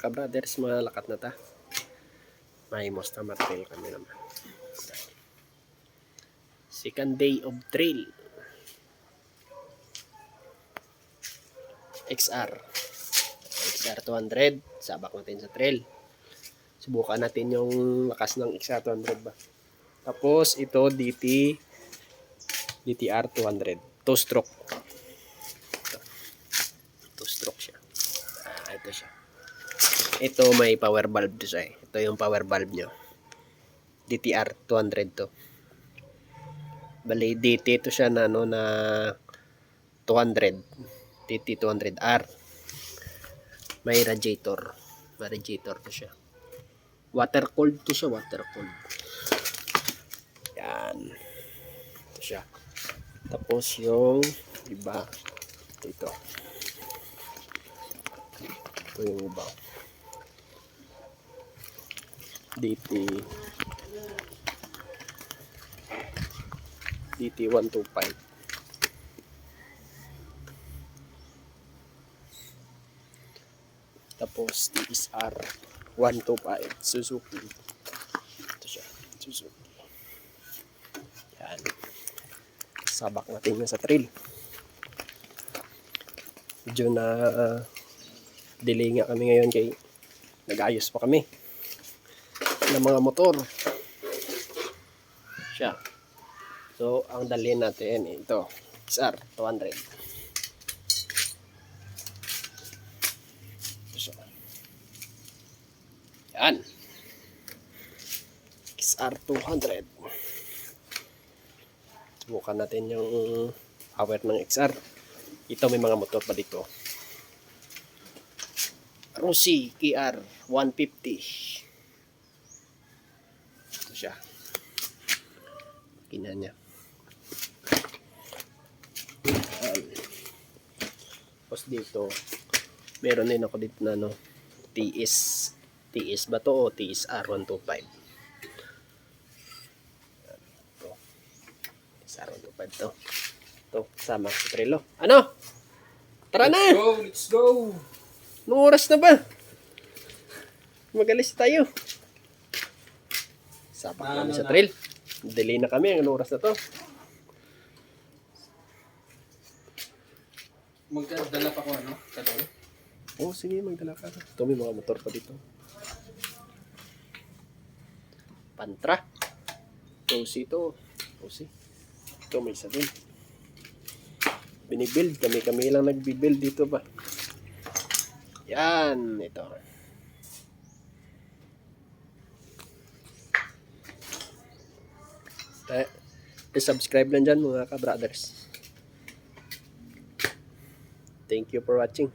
mga ka-brothers, mga lakat na ta. May most na trail kami naman. Second day of trail. XR 200, sabak natin sa trail. Subukan natin yung lakas ng XR 200 ba. Tapos ito DTR 200, 2-stroke. 2-stroke siya. Ito siya. Ito may power valve to siya. Ito yung power valve nyo. DTR 200 to. Bali DT to siya na ano na 200. DT 200R. May radiator. May radiator to siya. Water cooled to siya, water cooled. Yan. Ito siya. Tapos yung iba ito. Ito yung iba. DT 125. Tapos TSR 125 Suzuki. Ito siya, Suzuki. Yan. Sabak natin sa trail. Medyo na delay nga kami ngayon kay nag-ayos pa kami ng mga motor. Siya. So, ang dalhin natin ito, XR 200. So, yan. XR 200. Subukan natin yung power ng XR. Ito may mga motor pa dito. Rossi KR 150. Ito siya. Kina niya. Tapos dito, meron din ako dito na no, TS ba to o TSR 125? Ito. TSR 125 to. Ito, sama sa trelo. Ano? Tara na! Let's go! Anong oras na ba? Magalis tayo. Sapak kami sa trail. Delay na kami. Anong oras na to? Magdala pa ko ano? Kadol? Oo, sige, magdala ka. Ito may mga motor pa dito. Pantra. Tosi to. Tosi. Ito may isa din. Binibuild. Kami lang nagbibuild dito ba. Yan. Ito. Subscribe lang dyan mga ka-brothers. Thank you for watching.